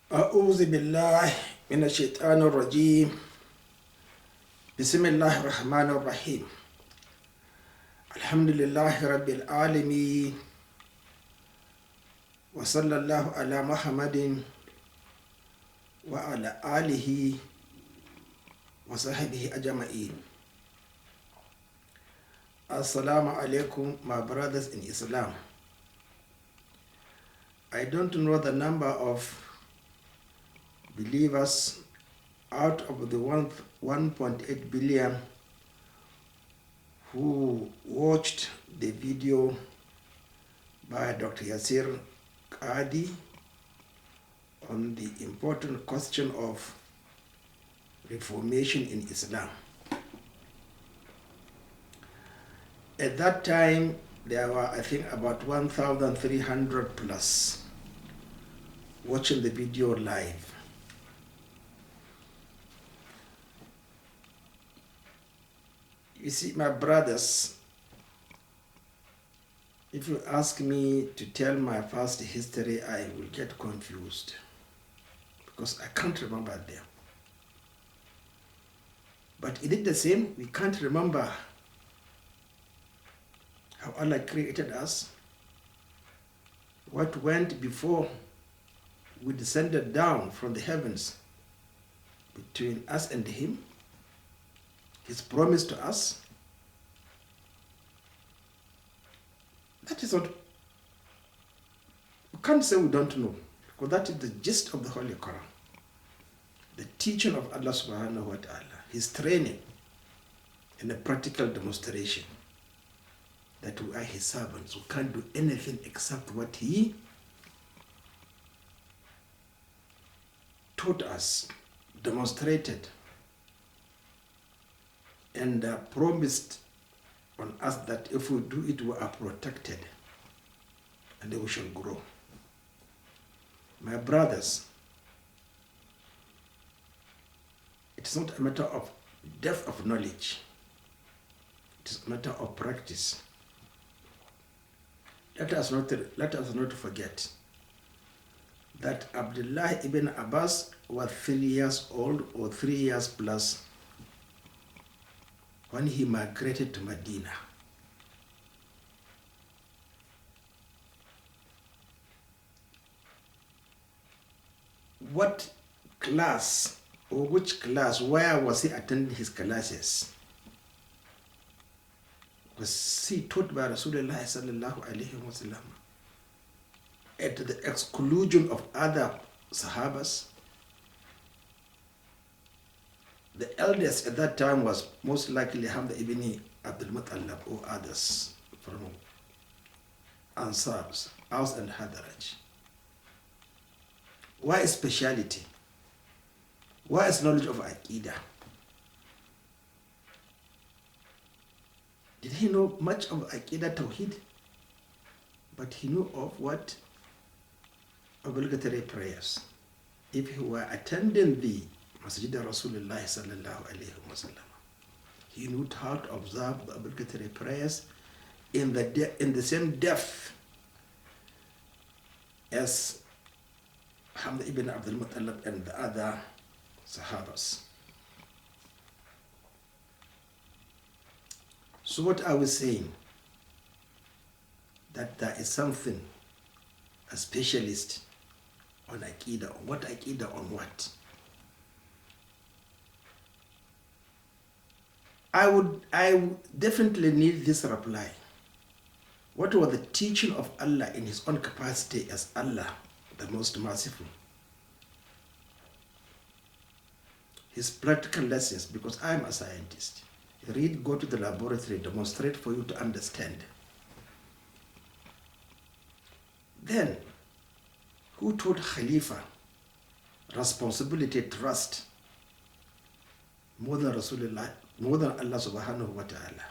أعوذ بالله من الشيطان الرجيم. بسم الله الرحمن الرحيم. الحمد لله رب العالمين، وصلى الله على محمد وعلى آله وصحبه أجمعين. Assalamu alaikum, my brothers in Islam. I don't know the number of believers out of the 1.8 billion who watched the video by Dr. Yasir Qadi on the important question of reformation in Islam. At that time, there were, I think, about 1,300 plus watching the video live. You see, my brothers, if you ask me to tell my past history, I will get confused because I can't remember them. But is it the same? We can't remember how Allah created us, what went before we descended down from the heavens between us and Him, His promise to us. That is what, we can't say we don't know, because that is the gist of the Holy Quran. The teaching of Allah subhanahu wa ta'ala, His training and a practical demonstration that we are His servants, who can't do anything except what He taught us, demonstrated, and promised on us that if we do it, we are protected and we shall grow. My brothers, it is not a matter of depth of knowledge, it is a matter of practice. Let us not forget that Abdullah ibn Abbas was 3 years old or 3 years plus when he migrated to Medina. What class or which class, where was he attending his classes? Was he taught by Rasūlullah sallallahu alayhi wa sallam at the exclusion of other Sahabas? The eldest at that time was most likely Hamza ibn Abdul Muttalib or others from Ansars, Aus and Hadraj. Why speciality? Why is knowledge of Aqidah? Did he know much of Aqidah Tawheed? But he knew of what? Obligatory prayers. If he were attending the Masjid Rasūlullah sallallahu alayhi wa sallam, he knew how to observe the obligatory prayers in the same depth as Hamza ibn Abdul Muttalib and the other Sahabas. So what are we saying? That there is something, a specialist on Aqidah. What Aqidah on what? I would definitely need this reply. What was the teaching of Allah in His own capacity as Allah, the most merciful? His practical lessons, because I am a scientist. Read, go to the laboratory, demonstrate for you to understand. Then, who taught Khalifa responsibility, trust, more than Rasulullah, more than Allah subhanahu wa ta'ala?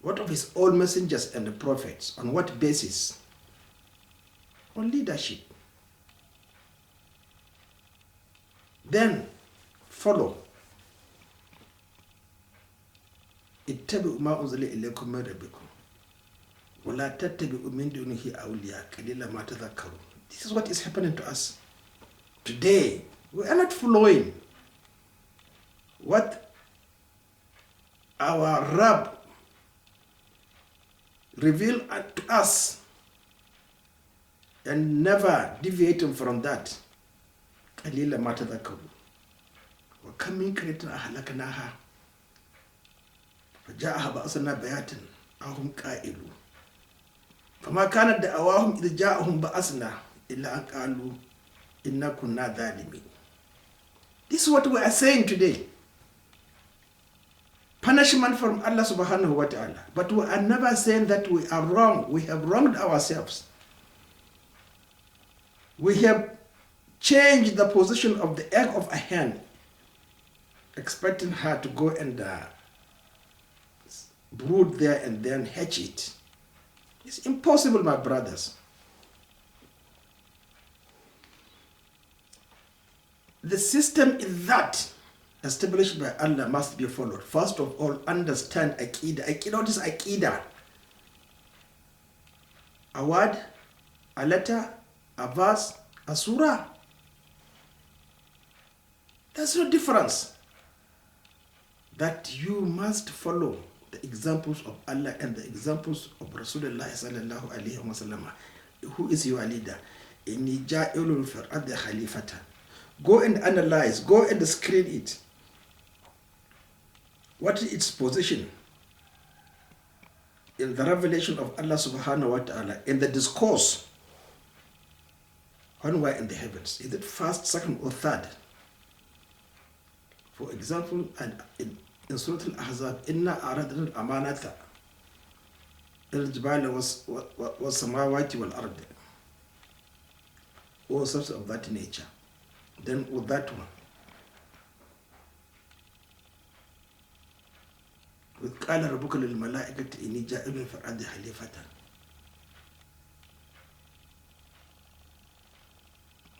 What of His own messengers and the prophets? On what basis? On leadership. Then, follow. اتبعوا ما أنزل إليكم من ربكم ولا تتبعوا من دونه أولياء قليلا ما تذكرون. This is what is happening to us today. We are not following what our Rabb revealed to us and never deviating from that. قليلا ما تذكروا وكم من قرية أهلكناها فجاءها بأسنا بياتا أو هم قائلون فما كانت دعواهم إذ جاءهم بأسنا إلا أن قالوا إنا كنا ظالمين. This is what we are saying today. Punishment from Allah subhanahu wa ta'ala. But we are never saying that we are wrong. We have wronged ourselves. We have changed the position of the egg of a hen, expecting her to go and brood there and then hatch it. It's impossible, my brothers. The system is that established by Allah must be followed. First of all, understand Aqidah. Aqidah, what is Aqidah? A word, a letter, a verse, a surah. There's no difference. That you must follow the examples of Allah and the examples of Rasūlullah sallallahu alaihi wasallam. Who is your leader? Inni ja'ilun fil ardi khalifatan. Go and analyze, go and screen it. What is its position in the revelation of Allah subhanahu wa ta'ala, in the discourse when we're in the heavens? Is it first, second, or third? For example, in Surah Al-Ahzab, Inna aradna al-amanata al-jibala was-samawati wal-ard. All sorts of that nature. Then with that one, with قال ربك للملائكة إني جاعل في الأرض خليفة.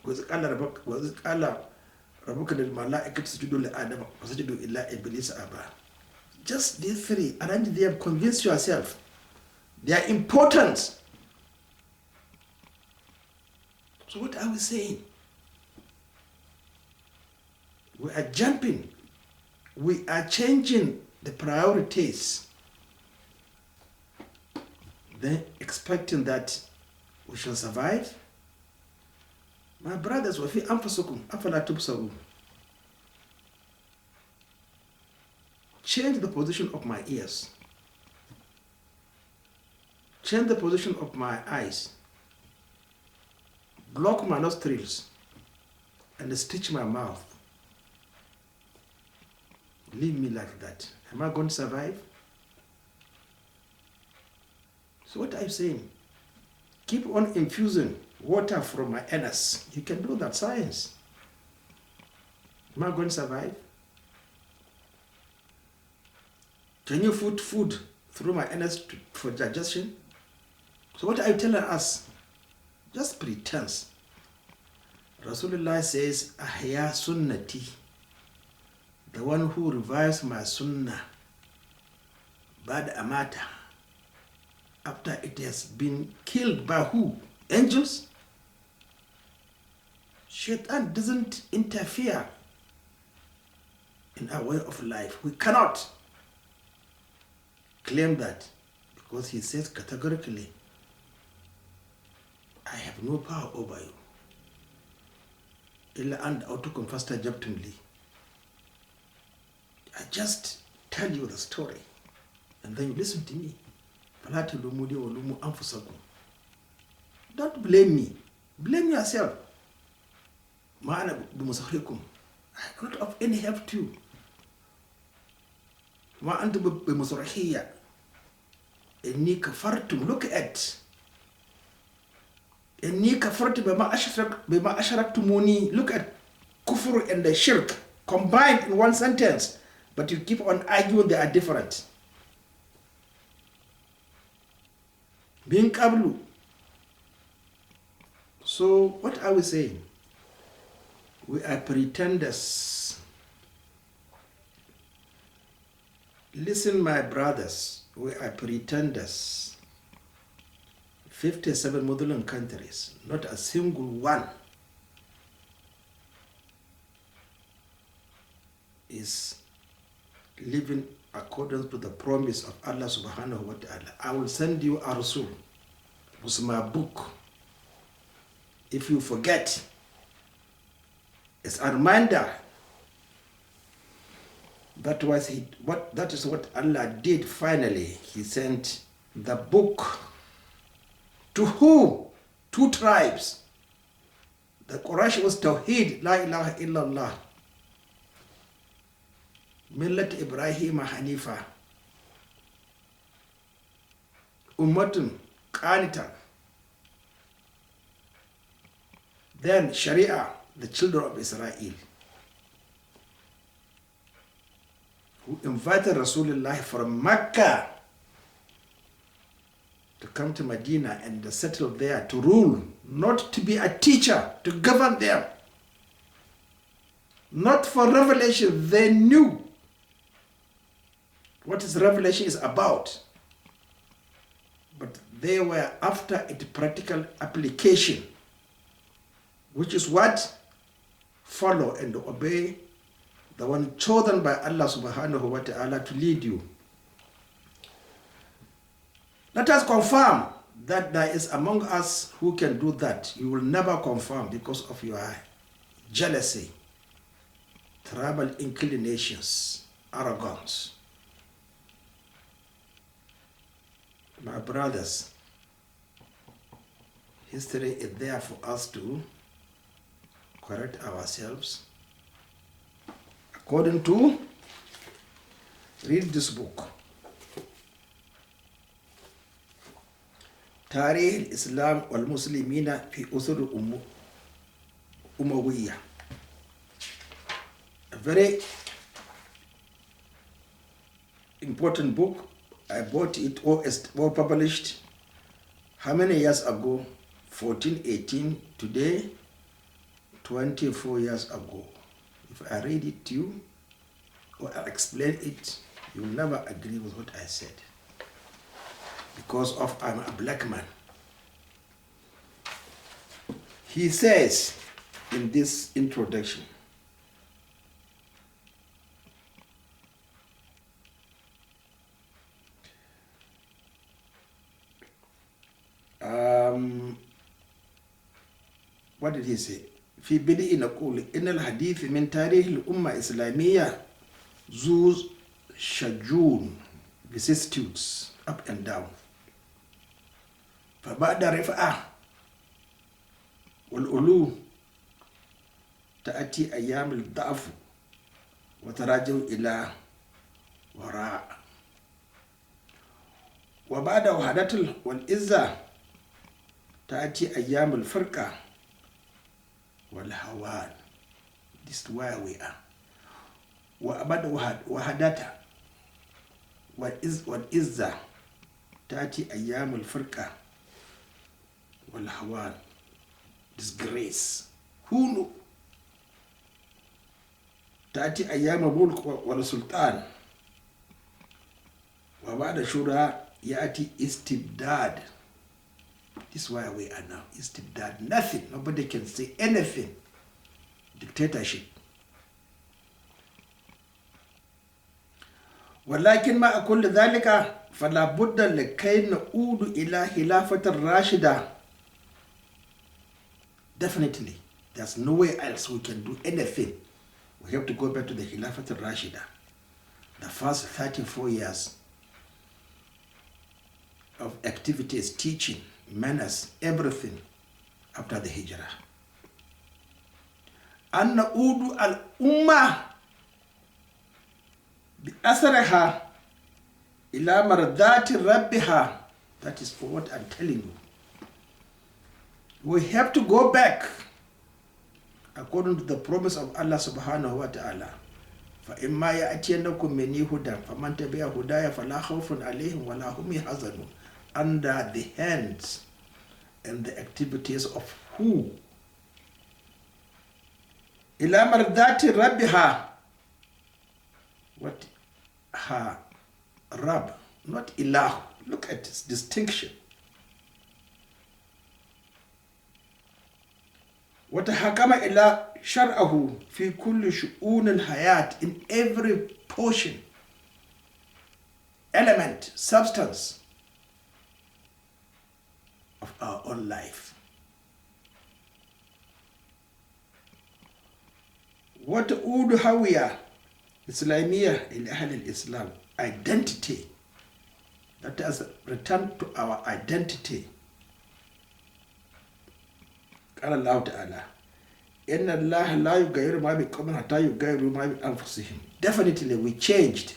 وإذ قال ربك للملائكة اسجدوا لآدم فسجدوا إلا إبليس أبى. Just these three, arrange them, convince yourself. They are important. So what are we saying? We are jumping. We are changing the priorities. Then expecting that we shall survive. My brothers, وَفِي أَنفُسِكُمْ أَفَلَا تُبْصَرُونَ. Change the position of my ears. Change the position of my eyes. Block my nostrils and stitch my mouth. Leave me like that. Am I going to survive? So what are you saying? Keep on infusing water from my anus. You can do that, science. Am I going to survive? Can you put food through my anus for digestion? So what are you telling us? Just pretense. Rasūlullah says, Ahya sunnati. The one who revives my sunnah, bad amata, after it has been killed by who? Angels? Shaitan doesn't interfere in our way of life. We cannot claim that because he says categorically, I have no power over you. Illa and autukum fastajabtum li. I just tell you the story and then you listen to me. Don't blame me. Blame yourself. I'm not of any help to you. Look at look at kufr and the shirk combined in one sentence, but you keep on arguing they are different. Being qablu. So what are we saying? We are pretenders. Listen, my brothers, we are pretenders. 57 Muslim countries, not a single one is living according to the promise of Allah subhanahu wa ta'ala. I will send you a Rasul with my book. If you forget, it's a reminder. That is what Allah did finally. He sent the book to who? 2 tribes. The Quraysh was Tawheed, La ilaha illallah. Millat Ibrahim Hanifa. Ummatun Qanitan. Then Shari'A, the children of Israel, who invited Rasūlullah from Mecca to come to Medina and settle there to rule, not to be a teacher, to govern them. Not for revelation. They knew what this revelation is about, but they were after its practical application, which is what? Follow and obey the one chosen by Allah subhanahu wa ta'ala to lead you. Let us confirm that there is among us who can do that. You will never confirm because of your jealousy, tribal inclinations, arrogance. My brothers, history is there for us to correct ourselves. According to, read this book, Tarikh al-Islam wal-Muslimina fi Uthur Umayyah. A very important book. I bought it or published how many years ago? 14, 18, today 24 years ago. If I read it to you or I explain it, you will never agree with what I said. Because of I'm a black man. He says in this introduction, what did he say? في بدء نقول إن الحديث من تاريخ الأمة الإسلامية ذو شجون vicissitudes up and down. فبعد رفعة والعلو تأتي أيام الضعف وتراجع إلى وراء. وبعد وحدة والعزة تأتي أيام الفرقة والهوان. This is where we are. وبعد وحدة والعزة تأتي أيام الفرقة والهوان. Disgrace. Who knew? تأتي أيام الملك والسلطان. وبعد شورى يأتي استبداد. This is where we are now. Istibdad. Nothing. Nobody can say anything. Dictatorship. ولكن مع كل ذلك فلا بد لكي نعود إلى خلافة الراشدة. Definitely, there's no way else we can do anything. We have to go back to the Khilafat al-Rashida. The first 34 years of activities, teaching, manners, everything after the Hijrah. أن نعود الأمة بأثرها إلى مرضات ربها. That is for what I'm telling you. We have to go back according to the promise of Allah subhanahu wa ta'ala. فَإِمَّا يَأْتِيَنَّكُم مِّنِّي هُدًى فَمَن تَبِعَ هُدَايَ فَلَا خَوْفٌ عَلَيْهِمْ وَلَا هُمْ يَحْزَنُونَ. Under the hands and the activities of who? إِلَى مَرْضَاتِ رَبِّهَا. What? Her Rab, not Ilah. Look at this distinction. وتحكم إلى شرعه في كل شؤون الحياة, in every portion, element, substance of our own life. وتعود هوية إسلامية لأهل الإسلام, identity, that has returned to our identity. قال الله تعالى إن الله لا يغير ما بقوم حتى يغيروا ما بأنفسهم. Definitely we changed.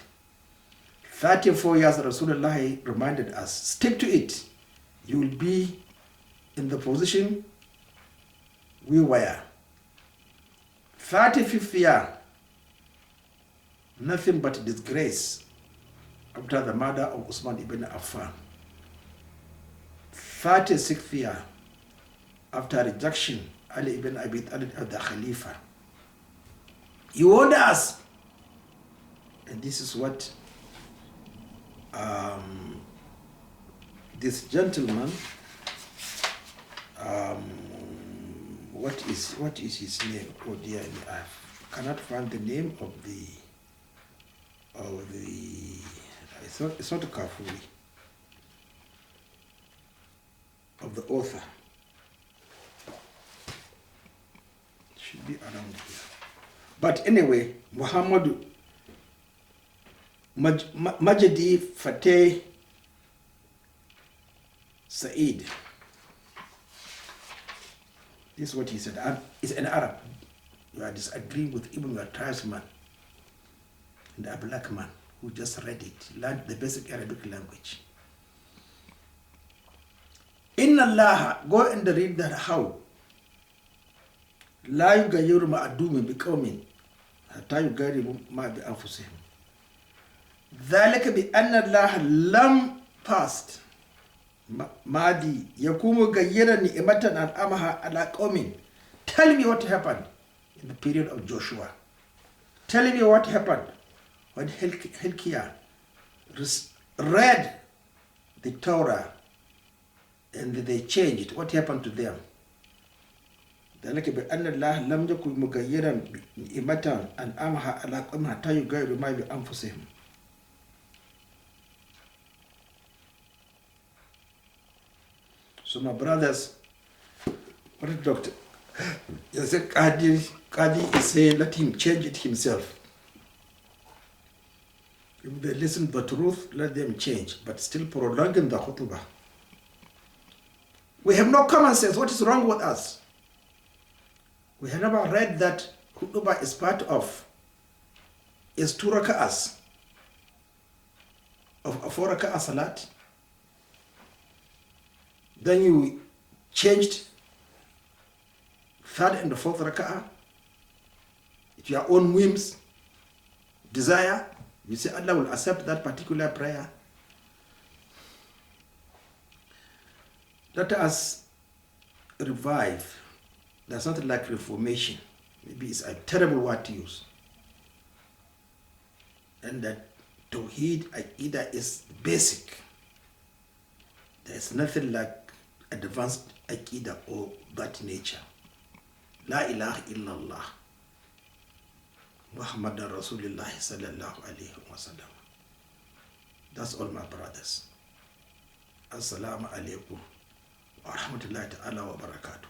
34 years Rasūlullah reminded us, stick to it. You will be in the position we were. 35th year, nothing but disgrace after the murder of Usman ibn Affan. 36th year, after rejection, Ali ibn Abi Talib as the Khalifa. He warned us. And this is what this gentleman, what is his name? Oh dear, I cannot find the name of the it's not Kafuri, of the author. Should be around here. But anyway, Muhammad Majdi Fateh Said. This is what he said. It's an Arab. You are disagreeing with even your tribesman and a black man who just read it, learned the basic Arabic language. Inna Allah, go and read that how. لا يغير ما أدوم بقوم حتى يغيروا ما بأنفسهم. ذلك بأن الله لم past ماضي يقوم غير نعمة أنعمها على قوم. Tell me what happened in the period of Joshua. Tell me what happened when Hilkiah read the Torah and they changed. What happened to them? ذلك بأن الله لم يكن مغيرا نعمة أنعمها على قوم حتى يغيروا ما بأنفسهم. So my brothers, what did Dr. Qadi is saying, let him change it himself. If they listen to the truth, let them change, but still prolonging the khutbah. We have no common sense. What is wrong with us? We have never read that khutbah is part of, is 2 raka'ahs of a 4 raka'ah salat. Then you changed 3rd and 4th raka'ah. If your own whims, desire, you say Allah will accept that particular prayer. Let us revive. That's not like reformation. Maybe it's a terrible word to use. And that Tawheed Aqidah is basic. There's nothing like advanced Aqidah or that nature. La ilaha illallah. Muhammadan Rasūlullah sallallahu alayhi wa sallam. That's all, my brothers. Assalamu alaikum wa rahmatullahi ta'ala wa barakatuh.